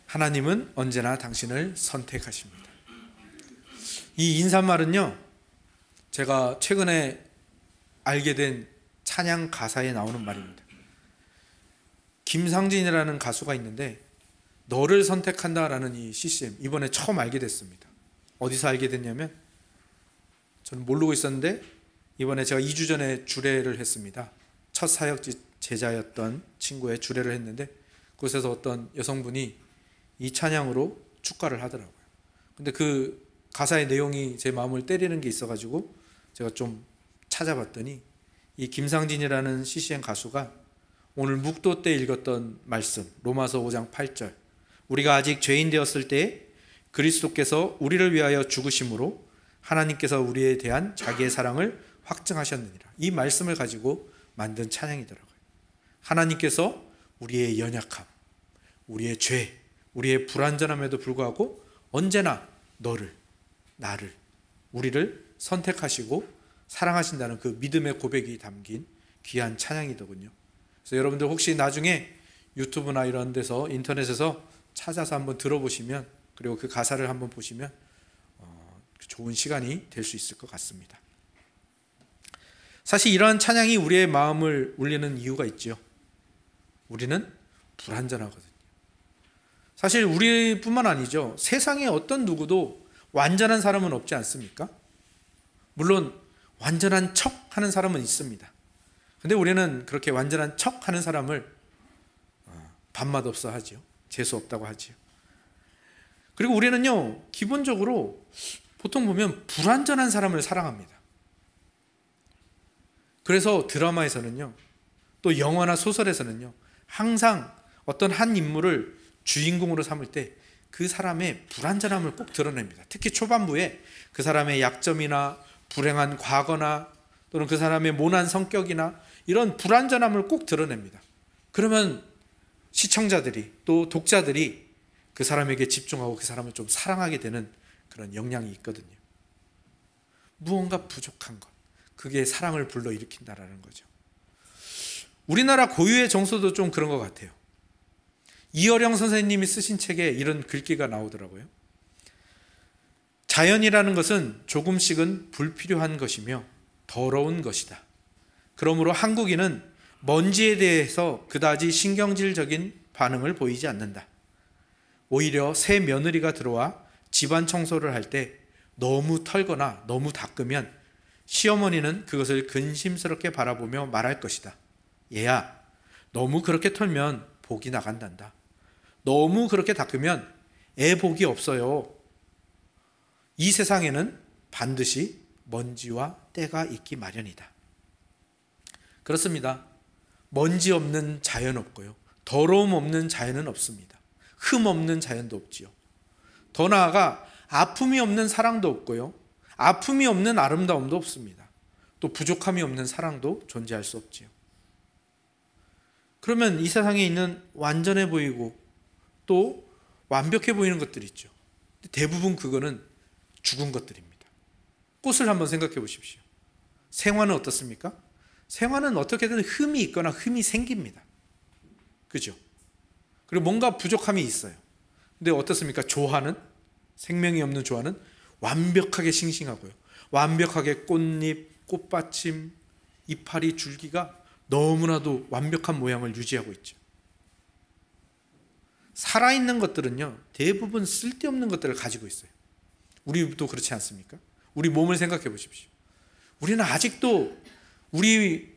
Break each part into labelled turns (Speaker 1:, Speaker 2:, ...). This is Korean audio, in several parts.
Speaker 1: 하나님은 언제나 당신을 선택하십니다. 이 인사말은요, 제가 최근에 알게 된 찬양 가사에 나오는 말입니다. 김상진이라는 가수가 있는데 너를 선택한다라는 이 CCM 이번에 처음 알게 됐습니다. 어디서 알게 됐냐면, 저는 모르고 있었는데 이번에 제가 2주 전에 주례를 했습니다. 첫 사역지 제자였던 친구의 주례를 했는데, 그곳에서 어떤 여성분이 이 찬양으로 축가를 하더라고요. 근데 그 가사의 내용이 제 마음을 때리는 게 있어가지고 제가 좀 찾아봤더니, 이 김상진이라는 CCM 가수가 오늘 묵도 때 읽었던 말씀, 로마서 5장 8절, 우리가 아직 죄인 되었을 때에 그리스도께서 우리를 위하여 죽으심으로 하나님께서 우리에 대한 자기의 사랑을 확증하셨느니라, 이 말씀을 가지고 만든 찬양이더라고요. 하나님께서 우리의 연약함, 우리의 죄, 우리의 불완전함에도 불구하고 언제나 너를, 나를, 우리를 선택하시고 사랑하신다는 그 믿음의 고백이 담긴 귀한 찬양이더군요. 그래서 여러분들 혹시 나중에 유튜브나 이런 데서, 인터넷에서 찾아서 한번 들어보시면, 그리고 그 가사를 한번 보시면 좋은 시간이 될 수 있을 것 같습니다. 사실 이러한 찬양이 우리의 마음을 울리는 이유가 있죠. 우리는 불완전하거든요. 사실 우리뿐만 아니죠. 세상에 어떤 누구도 완전한 사람은 없지 않습니까? 물론 완전한 척 하는 사람은 있습니다. 근데 우리는 그렇게 완전한 척 하는 사람을 밥맛 없어 하죠. 재수 없다고 하죠. 그리고 우리는요, 기본적으로 보통 보면 불완전한 사람을 사랑합니다. 그래서 드라마에서는요, 또 영화나 소설에서는요, 항상 어떤 한 인물을 주인공으로 삼을 때 그 사람의 불완전함을 꼭 드러냅니다. 특히 초반부에 그 사람의 약점이나 불행한 과거나 또는 그 사람의 모난 성격이나 이런 불완전함을 꼭 드러냅니다. 그러면 시청자들이, 또 독자들이 그 사람에게 집중하고 그 사람을 좀 사랑하게 되는 그런 영향이 있거든요. 무언가 부족한 것, 그게 사랑을 불러일으킨다라는 거죠. 우리나라 고유의 정서도 좀 그런 것 같아요. 이어령 선생님이 쓰신 책에 이런 글귀가 나오더라고요. 자연이라는 것은 조금씩은 불필요한 것이며 더러운 것이다. 그러므로 한국인은 먼지에 대해서 그다지 신경질적인 반응을 보이지 않는다. 오히려 새 며느리가 들어와 집안 청소를 할 때 너무 털거나 너무 닦으면 시어머니는 그것을 근심스럽게 바라보며 말할 것이다. 얘야, 너무 그렇게 털면 복이 나간단다. 너무 그렇게 닦으면 애 복이 없어요. 이 세상에는 반드시 먼지와 때가 있기 마련이다. 그렇습니다. 먼지 없는 자연 없고요, 더러움 없는 자연은 없습니다. 흠 없는 자연도 없지요. 더 나아가 아픔이 없는 사랑도 없고요, 아픔이 없는 아름다움도 없습니다. 또 부족함이 없는 사랑도 존재할 수 없지요. 그러면 이 세상에 있는 완전해 보이고 또 완벽해 보이는 것들이 있죠. 대부분 그거는 죽은 것들입니다. 꽃을 한번 생각해 보십시오. 생화는 어떻습니까? 생화는 어떻게든 흠이 있거나 흠이 생깁니다. 그죠? 그리고 뭔가 부족함이 있어요. 근데 어떻습니까? 조화는, 생명이 없는 조화는 완벽하게 싱싱하고요, 완벽하게 꽃잎, 꽃받침, 이파리, 줄기가 너무나도 완벽한 모양을 유지하고 있죠. 살아있는 것들은요, 대부분 쓸데없는 것들을 가지고 있어요. 우리도 그렇지 않습니까? 우리 몸을 생각해 보십시오. 우리는 아직도 우리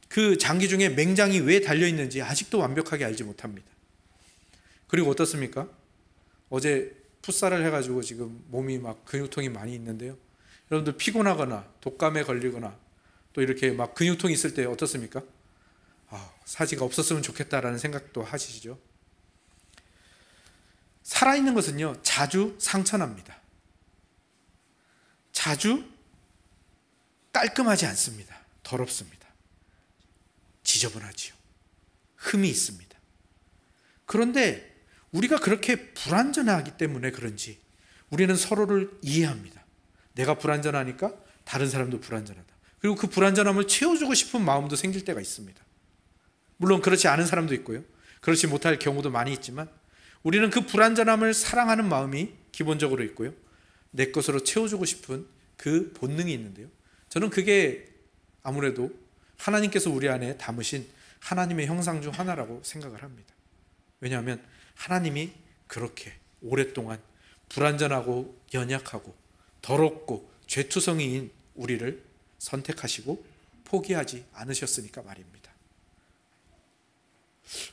Speaker 1: 그 장기 중에 맹장이 왜 달려있는지 아직도 완벽하게 알지 못합니다. 그리고 어떻습니까? 어제 풋살을 해가지고 지금 몸이 막 근육통이 많이 있는데요, 여러분들 피곤하거나 독감에 걸리거나 또 이렇게 막 근육통이 있을 때 어떻습니까? 사지가 없었으면 좋겠다라는 생각도 하시죠. 살아있는 것은요, 자주 상처납니다. 자주 깔끔하지 않습니다. 더럽습니다. 지저분하지요. 흠이 있습니다. 그런데 우리가 그렇게 불완전하기 때문에 그런지 우리는 서로를 이해합니다. 내가 불완전하니까 다른 사람도 불완전하다. 그리고 그 불완전함을 채워주고 싶은 마음도 생길 때가 있습니다. 물론 그렇지 않은 사람도 있고요, 그렇지 못할 경우도 많이 있지만 우리는 그 불완전함을 사랑하는 마음이 기본적으로 있고요. 내 것으로 채워주고 싶은 그 본능이 있는데요. 저는 그게 아무래도 하나님께서 우리 안에 담으신 하나님의 형상 중 하나라고 생각을 합니다. 왜냐하면 하나님이 그렇게 오랫동안 불완전하고 연약하고 더럽고 죄투성이인 우리를 선택하시고 포기하지 않으셨으니까 말입니다.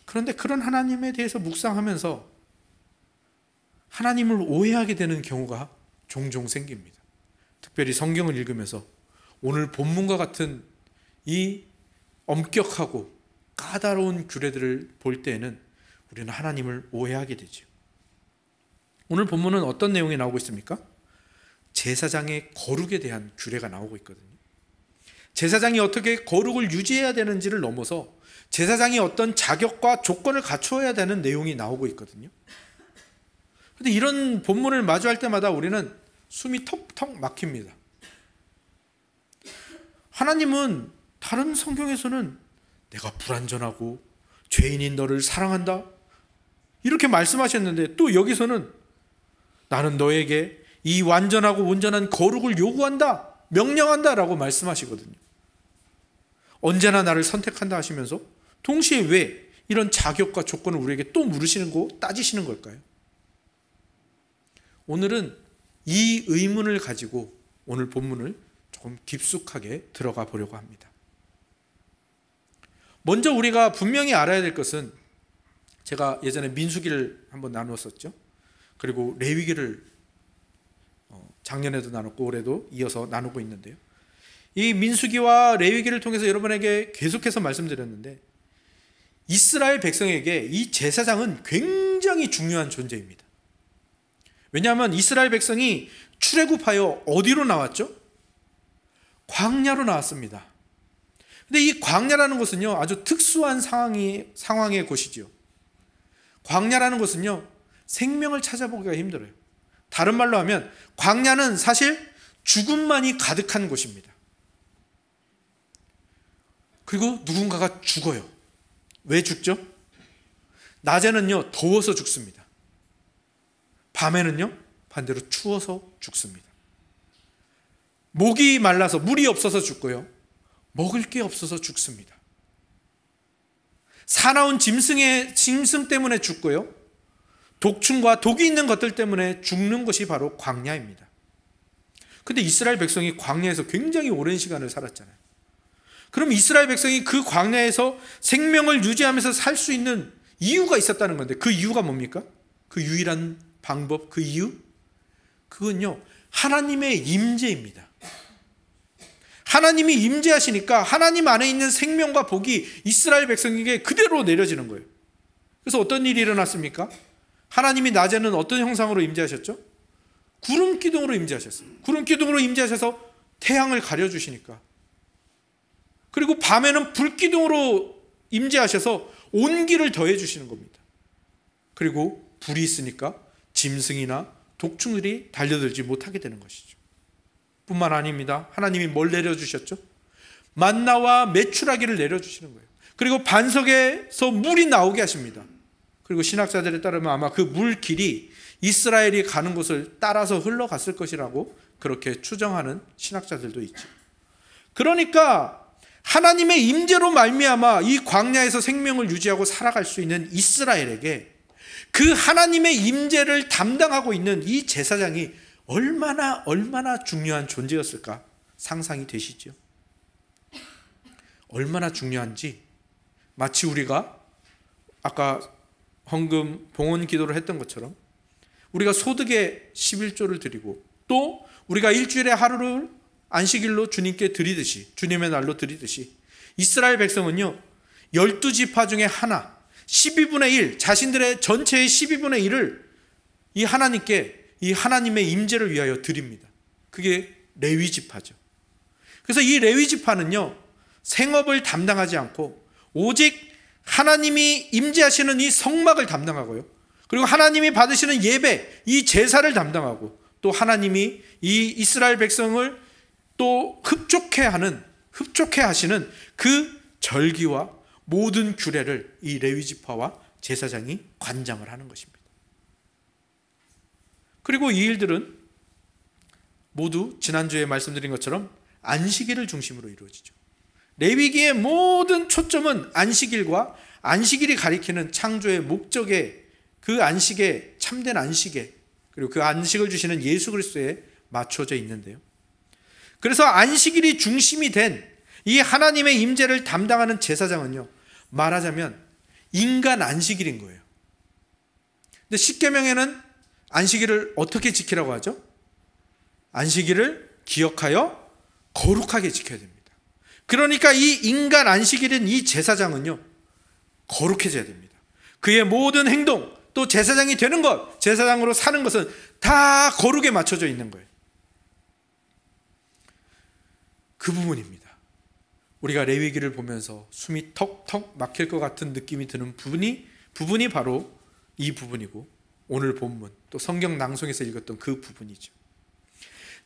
Speaker 1: 그런데 그런 하나님에 대해서 묵상하면서 하나님을 오해하게 되는 경우가 종종 생깁니다. 특별히 성경을 읽으면서 오늘 본문과 같은 이 엄격하고 까다로운 규례들을 볼 때에는 우리는 하나님을 오해하게 되죠. 오늘 본문은 어떤 내용이 나오고 있습니까? 제사장의 거룩에 대한 규례가 나오고 있거든요. 제사장이 어떻게 거룩을 유지해야 되는지를 넘어서 제사장이 어떤 자격과 조건을 갖추어야 되는 내용이 나오고 있거든요. 그런데 이런 본문을 마주할 때마다 우리는 숨이 턱턱 막힙니다. 하나님은 다른 성경에서는 내가 불완전하고 죄인인 너를 사랑한다 이렇게 말씀하셨는데, 또 여기서는 나는 너에게 이 완전하고 온전한 거룩을 요구한다, 명령한다 라고 말씀하시거든요. 언제나 나를 선택한다 하시면서 동시에 왜 이런 자격과 조건을 우리에게 또 물으시는 거, 따지시는 걸까요? 오늘은 이 의문을 가지고 오늘 본문을 조금 깊숙하게 들어가 보려고 합니다. 먼저 우리가 분명히 알아야 될 것은, 제가 예전에 민수기를 한번 나누었었죠. 그리고 레위기를 작년에도 나눴고 올해도 이어서 나누고 있는데요. 이 민수기와 레위기를 통해서 여러분에게 계속해서 말씀드렸는데, 이스라엘 백성에게 이 제사장은 굉장히 중요한 존재입니다. 왜냐하면 이스라엘 백성이 출애굽하여 어디로 나왔죠? 광야로 나왔습니다. 근데 이 광야라는 곳은요, 아주 특수한 상황의 곳이지요. 광야라는 곳은요, 생명을 찾아보기가 힘들어요. 다른 말로 하면 광야는 사실 죽음만이 가득한 곳입니다. 그리고 누군가가 죽어요. 왜 죽죠? 낮에는요, 더워서 죽습니다. 밤에는요, 반대로 추워서 죽습니다. 목이 말라서 물이 없어서 죽고요, 먹을 게 없어서 죽습니다. 사나운 짐승 때문에 죽고요, 독충과 독이 있는 것들 때문에 죽는 것이 바로 광야입니다. 근데 이스라엘 백성이 광야에서 굉장히 오랜 시간을 살았잖아요. 그럼 이스라엘 백성이 그 광야에서 생명을 유지하면서 살 수 있는 이유가 있었다는 건데, 그 이유가 뭡니까? 그 유일한 방법, 그 이유? 그건요, 하나님의 임재입니다. 하나님이 임재하시니까 하나님 안에 있는 생명과 복이 이스라엘 백성에게 그대로 내려지는 거예요. 그래서 어떤 일이 일어났습니까? 하나님이 낮에는 어떤 형상으로 임재하셨죠? 구름 기둥으로 임재하셨어요. 구름 기둥으로 임재하셔서 태양을 가려주시니까. 그리고 밤에는 불 기둥으로 임재하셔서 온기를 더해 주시는 겁니다. 그리고 불이 있으니까 짐승이나 독충들이 달려들지 못하게 되는 것이죠. 뿐만 아닙니다. 하나님이 뭘 내려주셨죠? 만나와 메추라기를 내려주시는 거예요. 그리고 반석에서 물이 나오게 하십니다. 그리고 신학자들에 따르면 아마 그 물길이 이스라엘이 가는 곳을 따라서 흘러갔을 것이라고 그렇게 추정하는 신학자들도 있죠. 그러니까 하나님의 임재로 말미암아 이 광야에서 생명을 유지하고 살아갈 수 있는 이스라엘에게 그 하나님의 임재를 담당하고 있는 이 제사장이 얼마나 중요한 존재였을까 상상이 되시죠? 얼마나 중요한지 마치 우리가 아까 헌금 봉헌 기도를 했던 것처럼 우리가 소득의 11조를 드리고 또 우리가 일주일에 하루를 안식일로 주님께 드리듯이, 주님의 날로 드리듯이 이스라엘 백성은요 12지파 중에 하나 12분의 1, 자신들의 전체의 12분의 1을 이 하나님께 이 하나님의 임재를 위하여 드립니다. 그게 레위 지파죠. 그래서 이 레위 지파는요 생업을 담당하지 않고 오직 하나님이 임재하시는 이 성막을 담당하고요, 그리고 하나님이 받으시는 예배, 이 제사를 담당하고 또 하나님이 이 이스라엘 백성을 또 흡족해 하시는 그 절기와 모든 규례를 이 레위 지파와 제사장이 관장을 하는 것입니다. 그리고 이 일들은 모두 지난주에 말씀드린 것처럼 안식일을 중심으로 이루어지죠. 레위기의 모든 초점은 안식일과 안식일이 가리키는 창조의 목적에, 그 안식에, 참된 안식에, 그리고 그 안식을 주시는 예수 그리스도에 맞춰져 있는데요. 그래서 안식일이 중심이 된 이 하나님의 임재를 담당하는 제사장은요, 말하자면 인간 안식일인 거예요. 근데 십계명에는 안식일을 어떻게 지키라고 하죠? 안식일을 기억하여 거룩하게 지켜야 됩니다. 그러니까 이 인간 안식일인 이 제사장은요, 거룩해져야 됩니다. 그의 모든 행동, 또 제사장이 되는 것, 제사장으로 사는 것은 다 거룩에 맞춰져 있는 거예요. 그 부분입니다. 우리가 레위기를 보면서 숨이 턱턱 막힐 것 같은 느낌이 드는 부분이 바로 이 부분이고, 오늘 본문 또 성경 낭송에서 읽었던 그 부분이죠.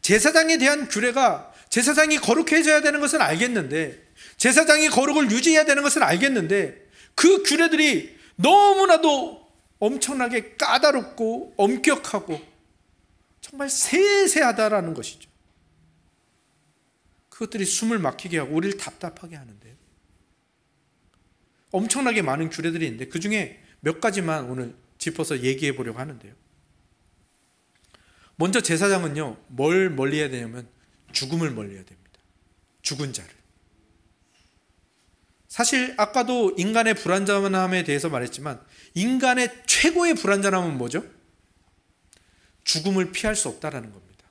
Speaker 1: 제사장에 대한 규례가, 제사장이 거룩해져야 되는 것은 알겠는데, 제사장이 거룩을 유지해야 되는 것은 알겠는데, 그 규례들이 너무나도 엄청나게 까다롭고 엄격하고 정말 세세하다라는 것이죠. 그것들이 숨을 막히게 하고 우리를 답답하게 하는데요. 엄청나게 많은 규례들이 있는데 그 중에 몇 가지만 오늘 짚어서 얘기해 보려고 하는데요. 먼저 제사장은요, 뭘 멀리해야 되냐면 죽음을 멀리해야 됩니다. 죽은 자를. 사실 아까도 인간의 불완전함에 대해서 말했지만, 인간의 최고의 불완전함은 뭐죠? 죽음을 피할 수 없다라는 겁니다.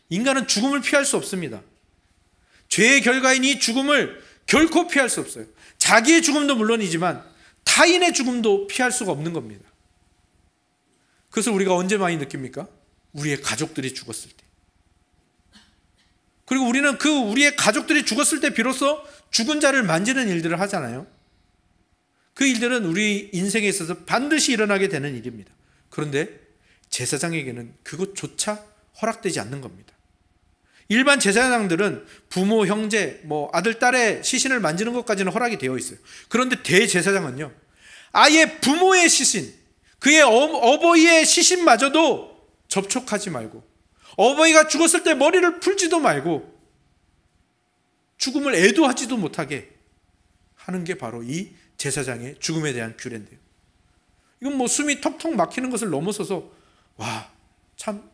Speaker 1: 인간은 죽음을 피할 수 없습니다. 죄의 결과인 이 죽음을 결코 피할 수 없어요. 자기의 죽음도 물론이지만 타인의 죽음도 피할 수가 없는 겁니다. 그것을 우리가 언제 많이 느낍니까? 우리의 가족들이 죽었을 때. 그리고 우리는 그 우리의 가족들이 죽었을 때 비로소 죽은 자를 만지는 일들을 하잖아요. 그 일들은 우리 인생에 있어서 반드시 일어나게 되는 일입니다. 그런데 제사장에게는 그것조차 허락되지 않는 겁니다. 일반 제사장들은 부모, 형제, 아들, 딸의 시신을 만지는 것까지는 허락이 되어 있어요. 그런데 대제사장은요, 아예 부모의 시신, 그의 어버이의 시신마저도 접촉하지 말고, 어버이가 죽었을 때 머리를 풀지도 말고, 죽음을 애도하지도 못하게 하는 게 바로 이 제사장의 죽음에 대한 규례인데요. 이건 숨이 턱턱 막히는 것을 넘어서서 와, 참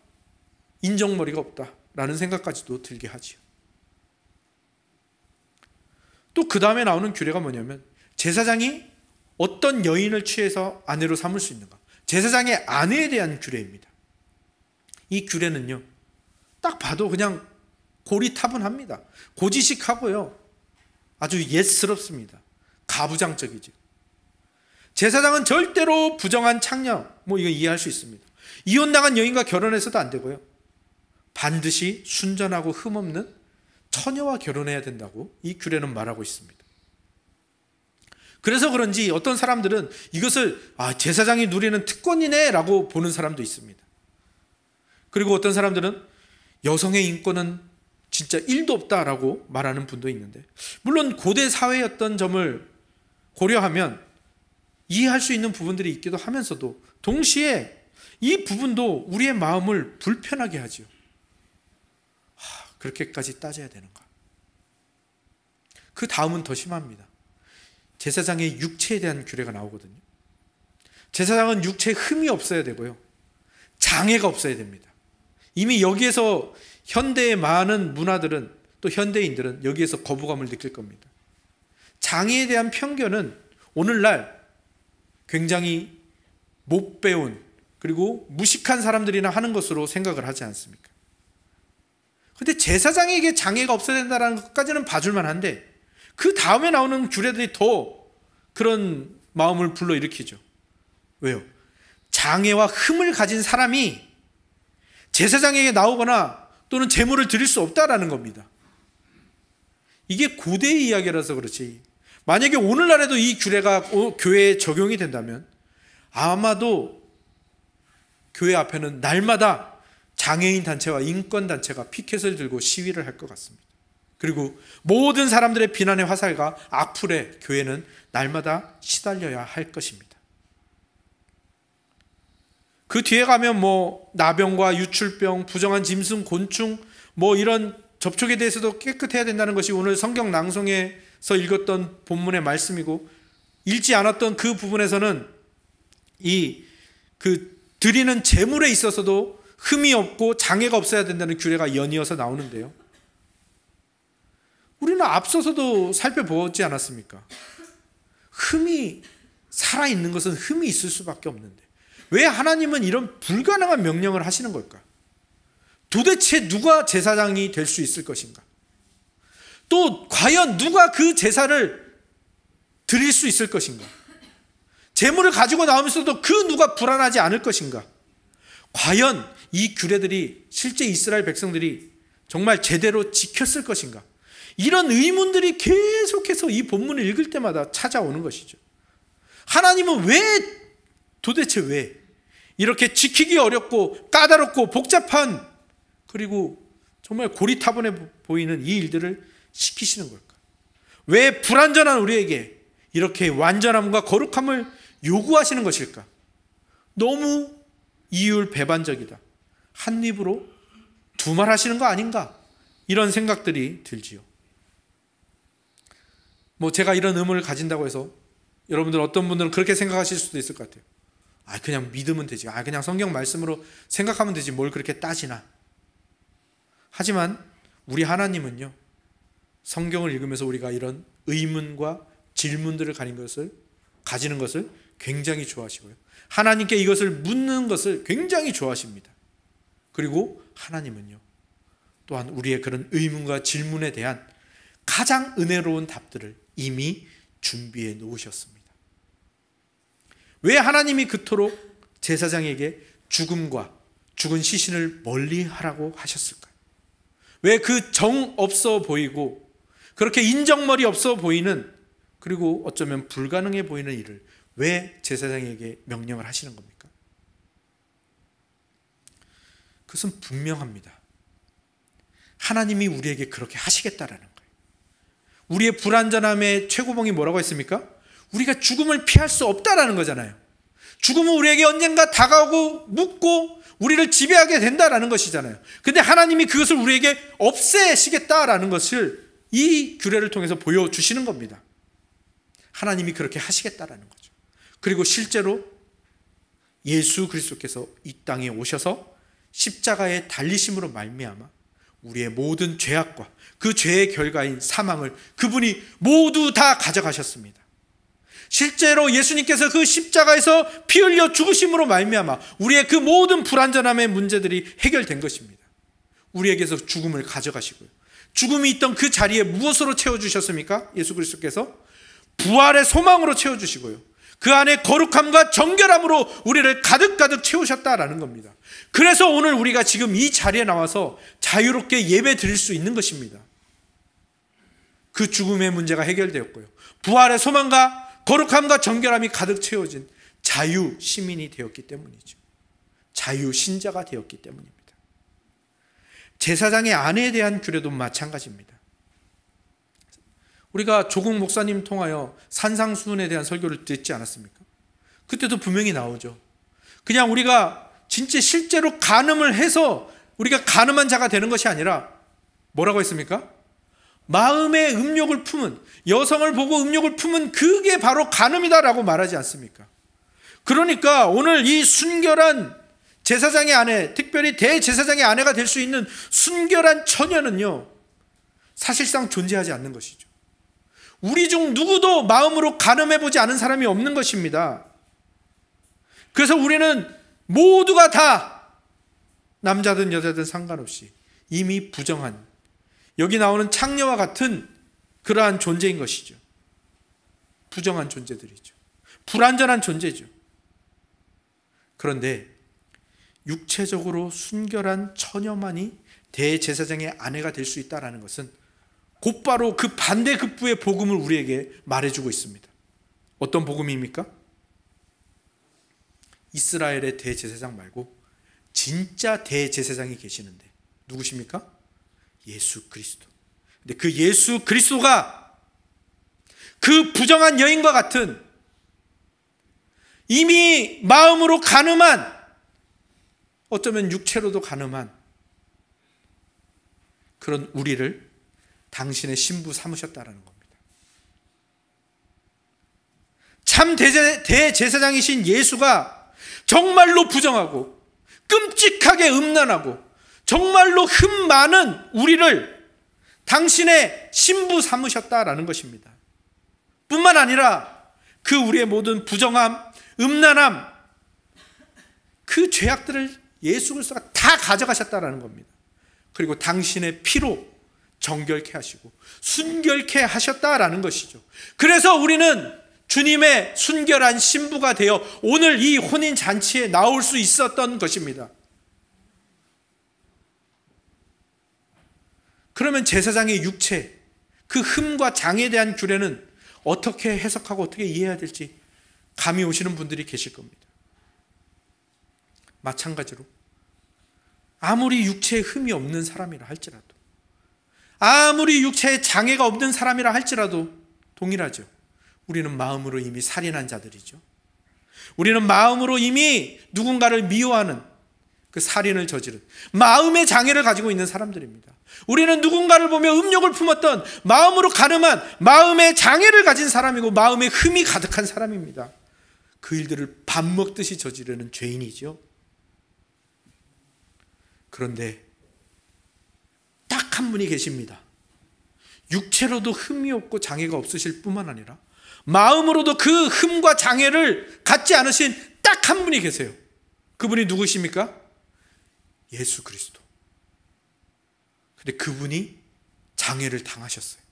Speaker 1: 인정머리가 없다라는 생각까지도 들게 하지요. 또 그 다음에 나오는 규례가 뭐냐면, 제사장이 어떤 여인을 취해서 아내로 삼을 수 있는가, 제사장의 아내에 대한 규례입니다. 이 규례는요, 딱 봐도 그냥 고리타분합니다. 고지식하고요, 아주 옛스럽습니다. 가부장적이죠. 제사장은 절대로 부정한 창녀, 이거 이해할 수 있습니다. 이혼당한 여인과 결혼해서도 안 되고요, 반드시 순전하고 흠없는 처녀와 결혼해야 된다고 이 규례는 말하고 있습니다. 그래서 그런지 어떤 사람들은 이것을 제사장이 누리는 특권이네 라고 보는 사람도 있습니다. 그리고 어떤 사람들은 여성의 인권은 진짜 1도 없다라고 말하는 분도 있는데, 물론 고대 사회였던 점을 고려하면 이해할 수 있는 부분들이 있기도 하면서도 동시에 이 부분도 우리의 마음을 불편하게 하죠. 그렇게까지 따져야 되는가? 그 다음은 더 심합니다. 제사장의 육체에 대한 규례가 나오거든요. 제사장은 육체에 흠이 없어야 되고요, 장애가 없어야 됩니다. 이미 여기에서 현대의 많은 문화들은, 또 현대인들은 여기에서 거부감을 느낄 겁니다. 장애에 대한 편견은 오늘날 굉장히 못 배운, 그리고 무식한 사람들이나 하는 것으로 생각을 하지 않습니까? 그런데 제사장에게 장애가 없어야 된다는 것까지는 봐줄만 한데, 그 다음에 나오는 규례들이 더 그런 마음을 불러일으키죠. 왜요? 장애와 흠을 가진 사람이 제사장에게 나오거나 또는 제물을 드릴 수 없다라는 겁니다. 이게 고대의 이야기라서 그렇지, 만약에 오늘날에도 이 규례가 교회에 적용이 된다면 아마도 교회 앞에는 날마다 장애인 단체와 인권 단체가 피켓을 들고 시위를 할 것 같습니다. 그리고 모든 사람들의 비난의 화살과 악플에 교회는 날마다 시달려야 할 것입니다. 그 뒤에 가면 뭐 나병과 유출병, 부정한 짐승, 곤충 뭐 이런 접촉에 대해서도 깨끗해야 된다는 것이 오늘 성경 낭송에서 읽었던 본문의 말씀이고, 읽지 않았던 그 부분에서는 드리는 제물에 있어서도 흠이 없고 장애가 없어야 된다는 규례가 연이어서 나오는데요. 우리는 앞서서도 살펴보지 않았습니까? 흠이 살아있는 것은 흠이 있을 수밖에 없는데 왜 하나님은 이런 불가능한 명령을 하시는 걸까? 도대체 누가 제사장이 될 수 있을 것인가? 또 과연 누가 그 제사를 드릴 수 있을 것인가? 제물을 가지고 나오면서도 그 누가 불안하지 않을 것인가? 과연 이 규례들이 실제 이스라엘 백성들이 정말 제대로 지켰을 것인가? 이런 의문들이 계속해서 이 본문을 읽을 때마다 찾아오는 것이죠. 하나님은 도대체 왜 이렇게 지키기 어렵고 까다롭고 복잡한, 그리고 정말 고리타분해 보이는 이 일들을 시키시는 걸까? 왜 불완전한 우리에게 이렇게 완전함과 거룩함을 요구하시는 것일까? 너무 이율배반적이다. 한 입으로 두말하시는 거 아닌가? 이런 생각들이 들지요. 제가 이런 의문을 가진다고 해서 여러분들 어떤 분들은 그렇게 생각하실 수도 있을 것 같아요. 그냥 믿으면 되지. 그냥 성경 말씀으로 생각하면 되지. 뭘 그렇게 따지나. 하지만 우리 하나님은요, 성경을 읽으면서 우리가 이런 의문과 질문들을 가지는 것을 굉장히 좋아하시고요. 하나님께 이것을 묻는 것을 굉장히 좋아하십니다. 그리고 하나님은요, 또한 우리의 그런 의문과 질문에 대한 가장 은혜로운 답들을 이미 준비해 놓으셨습니다. 왜 하나님이 그토록 제사장에게 죽음과 죽은 시신을 멀리 하라고 하셨을까요? 왜 그 정 없어 보이고 그렇게 인정머리 없어 보이는, 그리고 어쩌면 불가능해 보이는 일을 왜 제사장에게 명령을 하시는 겁니까? 그것은 분명합니다. 하나님이 우리에게 그렇게 하시겠다라는 거예요. 우리의 불완전함의 최고봉이 뭐라고 했습니까? 우리가 죽음을 피할 수 없다라는 거잖아요. 죽음은 우리에게 언젠가 다가오고 묻고 우리를 지배하게 된다라는 것이잖아요. 근데 하나님이 그것을 우리에게 없애시겠다라는 것을 이 규례를 통해서 보여주시는 겁니다. 하나님이 그렇게 하시겠다라는 거죠. 그리고 실제로 예수 그리스도께서 이 땅에 오셔서 십자가에 달리심으로 말미암아 우리의 모든 죄악과 그 죄의 결과인 사망을 그분이 모두 다 가져가셨습니다. 실제로 예수님께서 그 십자가에서 피 흘려 죽으심으로 말미암아 우리의 그 모든 불완전함의 문제들이 해결된 것입니다. 우리에게서 죽음을 가져가시고요. 죽음이 있던 그 자리에 무엇으로 채워주셨습니까? 예수 그리스도께서 부활의 소망으로 채워주시고요. 그 안에 거룩함과 정결함으로 우리를 가득가득 채우셨다라는 겁니다. 그래서 오늘 우리가 지금 이 자리에 나와서 자유롭게 예배 드릴 수 있는 것입니다. 그 죽음의 문제가 해결되었고요. 부활의 소망과 거룩함과 정결함이 가득 채워진 자유 시민이 되었기 때문이죠. 자유 신자가 되었기 때문입니다. 제사장의 아내에 대한 규례도 마찬가지입니다. 우리가 조국 목사님 통하여 산상수훈에 대한 설교를 듣지 않았습니까? 그때도 분명히 나오죠. 그냥 우리가 진짜 실제로 간음을 해서 우리가 간음한 자가 되는 것이 아니라 뭐라고 했습니까? 마음의 음욕을 품은, 여성을 보고 음욕을 품은 그게 바로 간음이다라고 말하지 않습니까? 그러니까 오늘 이 순결한 제사장의 아내, 특별히 대제사장의 아내가 될 수 있는 순결한 처녀는요, 사실상 존재하지 않는 것이죠. 우리 중 누구도 마음으로 간음해보지 않은 사람이 없는 것입니다. 그래서 우리는 모두가 다 남자든 여자든 상관없이 이미 부정한, 여기 나오는 창녀와 같은 그러한 존재인 것이죠. 부정한 존재들이죠. 불완전한 존재죠. 그런데 육체적으로 순결한 처녀만이 대제사장의 아내가 될 수 있다는 것은 곧바로 그 반대급부의 복음을 우리에게 말해주고 있습니다. 어떤 복음입니까? 이스라엘의 대제사장 말고 진짜 대제사장이 계시는데 누구십니까? 예수 그리스도. 근데 그 예수 그리스도가 그 부정한 여인과 같은 이미 마음으로 간음한 어쩌면 육체로도 가늠한 그런 우리를 당신의 신부 삼으셨다라는 겁니다. 참 대제사장이신 예수가 정말로 부정하고 끔찍하게 음란하고 정말로 흠 많은 우리를 당신의 신부 삼으셨다라는 것입니다. 뿐만 아니라 그 우리의 모든 부정함, 음란함, 그 죄악들을 예수 그리스도가 다 가져가셨다라는 겁니다. 그리고 당신의 피로 정결케 하시고 순결케 하셨다라는 것이죠. 그래서 우리는 주님의 순결한 신부가 되어 오늘 이 혼인 잔치에 나올 수 있었던 것입니다. 그러면 제사장의 육체, 그 흠과 장에 대한 규례는 어떻게 해석하고 어떻게 이해해야 될지 감이 오시는 분들이 계실 겁니다. 마찬가지로 아무리 육체에 흠이 없는 사람이라 할지라도, 아무리 육체에 장애가 없는 사람이라 할지라도 동일하죠. 우리는 마음으로 이미 살인한 자들이죠. 우리는 마음으로 이미 누군가를 미워하는 그 살인을 저지른 마음의 장애를 가지고 있는 사람들입니다. 우리는 누군가를 보며 음욕을 품었던 마음으로 가늠한 마음의 장애를 가진 사람이고 마음에 흠이 가득한 사람입니다. 그 일들을 밥 먹듯이 저지르는 죄인이죠. 그런데 딱 한 분이 계십니다. 육체로도 흠이 없고 장애가 없으실 뿐만 아니라 마음으로도 그 흠과 장애를 갖지 않으신 딱 한 분이 계세요. 그분이 누구십니까? 예수 그리스도. 근데 그분이 장애를 당하셨어요.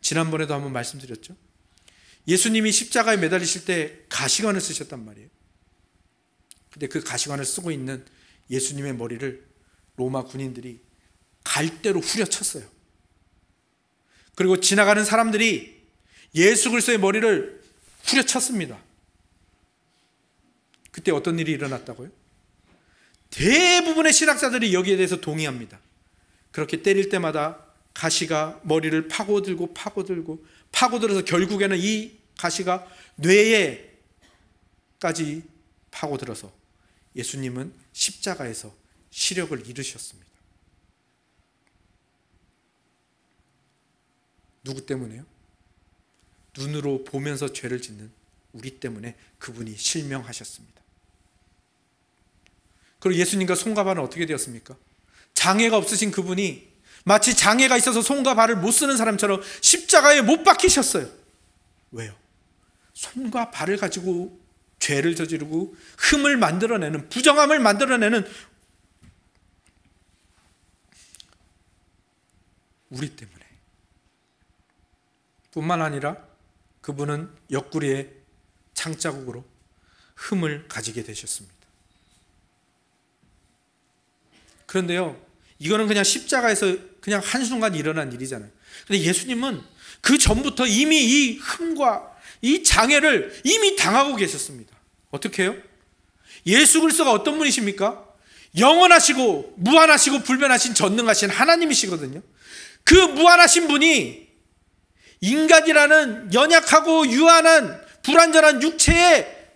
Speaker 1: 지난번에도 한번 말씀드렸죠. 예수님이 십자가에 매달리실 때 가시관을 쓰셨단 말이에요. 근데 그 가시관을 쓰고 있는 예수님의 머리를 로마 군인들이 갈대로 후려쳤어요. 그리고 지나가는 사람들이 예수 그리스도의 머리를 후려쳤습니다. 그때 어떤 일이 일어났다고요? 대부분의 신학자들이 여기에 대해서 동의합니다. 그렇게 때릴 때마다 가시가 머리를 파고들고 파고들어서 결국에는 이 가시가 뇌에까지 파고들어서 예수님은 십자가에서 시력을 잃으셨습니다. 누구 때문에요? 눈으로 보면서 죄를 짓는 우리 때문에 그분이 실명하셨습니다. 그리고 예수님과 손과 발은 어떻게 되었습니까? 장애가 없으신 그분이 마치 장애가 있어서 손과 발을 못 쓰는 사람처럼 십자가에 못 박히셨어요. 왜요? 손과 발을 가지고 죄를 저지르고 흠을 만들어내는, 부정함을 만들어내는 우리 때문에. 뿐만 아니라 그분은 옆구리에 창자국으로 흠을 가지게 되셨습니다. 그런데요, 이거는 그냥 십자가에서 그냥 한순간 일어난 일이잖아요. 그런데 예수님은 그 전부터 이미 이 흠과 이 장애를 이미 당하고 계셨습니다. 어떻게 해요? 예수 그리스도가 어떤 분이십니까? 영원하시고 무한하시고 불변하신 전능하신 하나님이시거든요. 그 무한하신 분이 인간이라는 연약하고 유한한 불완전한 육체에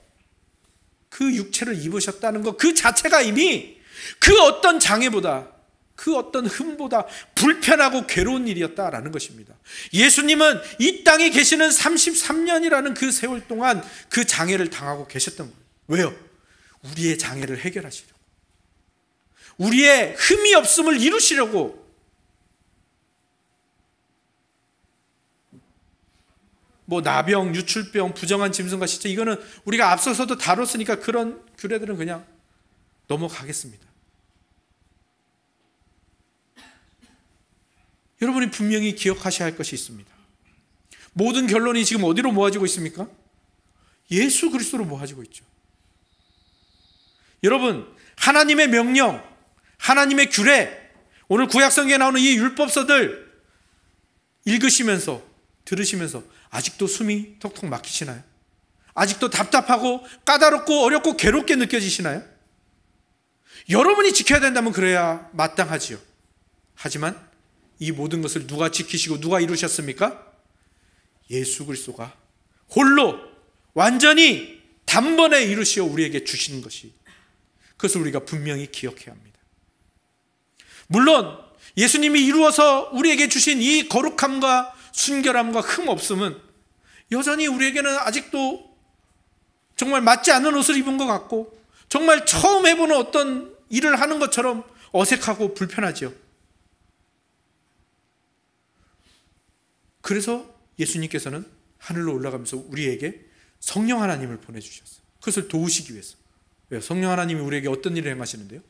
Speaker 1: 그 육체를 입으셨다는 것, 그 자체가 이미 그 어떤 장애보다, 그 어떤 흠보다 불편하고 괴로운 일이었다라는 것입니다. 예수님은 이 땅에 계시는 33년이라는 그 세월 동안 그 장애를 당하고 계셨던 거예요. 왜요? 우리의 장애를 해결하시려고, 우리의 흠이 없음을 이루시려고. 뭐 나병, 유출병, 부정한 짐승과 시체, 이거는 우리가 앞서서도 다뤘으니까 그런 규례들은 그냥 넘어가겠습니다. 여러분이 분명히 기억하셔야 할 것이 있습니다. 모든 결론이 지금 어디로 모아지고 있습니까? 예수 그리스도로 모아지고 있죠. 여러분, 하나님의 명령, 하나님의 규례, 오늘 구약성경에 나오는 이 율법서들 읽으시면서, 들으시면서 아직도 숨이 턱턱 막히시나요? 아직도 답답하고 까다롭고 어렵고 괴롭게 느껴지시나요? 여러분이 지켜야 된다면 그래야 마땅하지요. 하지만 이 모든 것을 누가 지키시고 누가 이루셨습니까? 예수 그리스도가 홀로 완전히 단번에 이루시어 우리에게 주시는 것이, 그것을 우리가 분명히 기억해야 합니다. 물론 예수님이 이루어서 우리에게 주신 이 거룩함과 순결함과 흠 없음은 여전히 우리에게는 아직도 정말 맞지 않는 옷을 입은 것 같고 정말 처음 해보는 어떤 일을 하는 것처럼 어색하고 불편하죠. 그래서 예수님께서는 하늘로 올라가면서 우리에게 성령 하나님을 보내주셨어요. 그것을 도우시기 위해서. 왜요? 성령 하나님이 우리에게 어떤 일을 행하시는데요?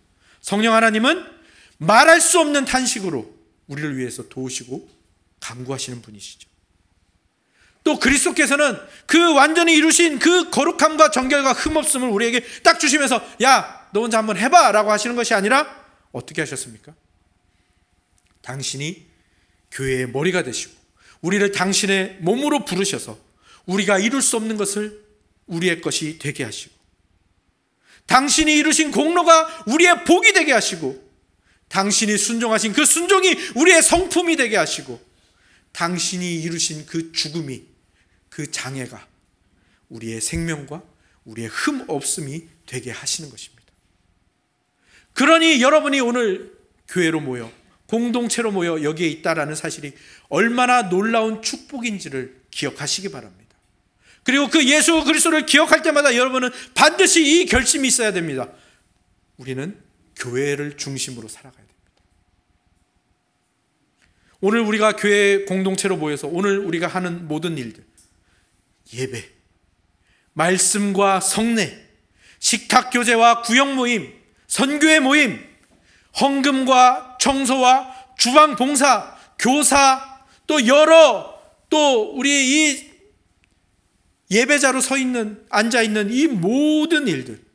Speaker 1: 성령 하나님은 말할 수 없는 탄식으로 우리를 위해서 도우시고 간구하시는 분이시죠. 또 그리스도께서는 그 완전히 이루신 그 거룩함과 정결과 흠없음을 우리에게 딱 주시면서 야, 너 혼자 한번 해봐 라고 하시는 것이 아니라 어떻게 하셨습니까? 당신이 교회의 머리가 되시고 우리를 당신의 몸으로 부르셔서 우리가 이룰 수 없는 것을 우리의 것이 되게 하시고 당신이 이루신 공로가 우리의 복이 되게 하시고 당신이 순종하신 그 순종이 우리의 성품이 되게 하시고 당신이 이루신 그 죽음이 그 장애가 우리의 생명과 우리의 흠 없음이 되게 하시는 것입니다. 그러니 여러분이 오늘 교회로 모여 공동체로 모여 여기에 있다라는 사실이 얼마나 놀라운 축복인지를 기억하시기 바랍니다. 그리고 그 예수 그리스도를 기억할 때마다 여러분은 반드시 이 결심이 있어야 됩니다. 우리는 교회를 중심으로 살아가야 됩니다. 오늘 우리가 교회 공동체로 모여서 오늘 우리가 하는 모든 일들, 예배, 말씀과 성례, 식탁 교제와 구역 모임, 선교회 모임, 헌금과 청소와 주방 봉사, 교사, 또 우리 이 예배자로 앉아 있는 이 모든 일들,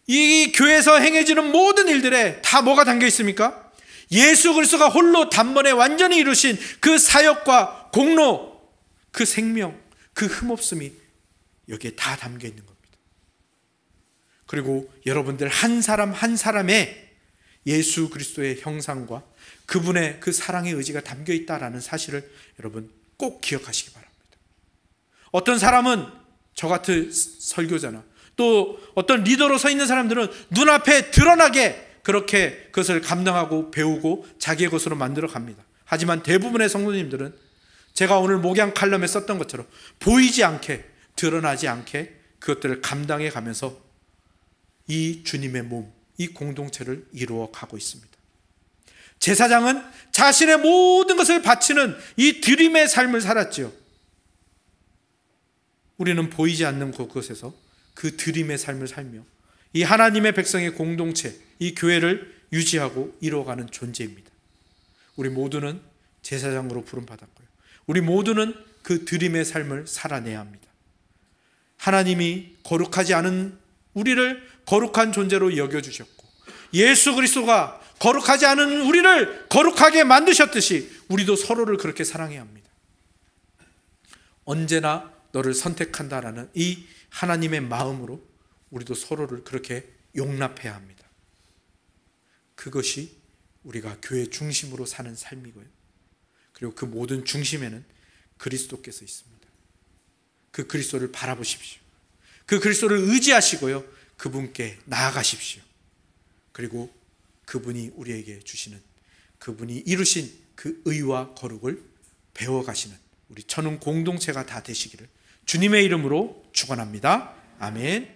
Speaker 1: 이 교회에서 행해지는 모든 일들에 다 뭐가 담겨 있습니까? 예수 그리스도가 홀로 단번에 완전히 이루신 그 사역과 공로, 그 생명, 그 흠없음이 여기에 다 담겨 있는 겁니다. 그리고 여러분들 한 사람 한 사람의 예수 그리스도의 형상과 그분의 그 사랑의 의지가 담겨 있다라는 사실을 여러분 꼭 기억하시기 바랍니다. 어떤 사람은 저 같은 설교자나 또 어떤 리더로 서 있는 사람들은 눈앞에 드러나게 그렇게 그것을 감당하고 배우고 자기의 것으로 만들어 갑니다. 하지만 대부분의 성도님들은 제가 오늘 목양 칼럼에 썼던 것처럼 보이지 않게, 드러나지 않게 그것들을 감당해 가면서 이 주님의 몸, 이 공동체를 이루어 가고 있습니다. 제사장은 자신의 모든 것을 바치는 이 드림의 삶을 살았지요. 우리는 보이지 않는 그곳에서 그 드림의 삶을 살며 이 하나님의 백성의 공동체, 이 교회를 유지하고 이루어가는 존재입니다. 우리 모두는 제사장으로 부름받았고요. 우리 모두는 그 드림의 삶을 살아내야 합니다. 하나님이 거룩하지 않은 우리를 거룩한 존재로 여겨주셨고 예수 그리스도가 거룩하지 않은 우리를 거룩하게 만드셨듯이 우리도 서로를 그렇게 사랑해야 합니다. 언제나 너를 선택한다라는 이 하나님의 마음으로 우리도 서로를 그렇게 용납해야 합니다. 그것이 우리가 교회 중심으로 사는 삶이고요. 그리고 그 모든 중심에는 그리스도께서 있습니다. 그 그리스도를 바라보십시오. 그 그리스도를 의지하시고요. 그분께 나아가십시오. 그리고 그분이 우리에게 주시는 그분이 이루신 그 의와 거룩을 배워가시는 우리 천은 공동체가 다 되시기를 주님의 이름으로 축원합니다. 아멘.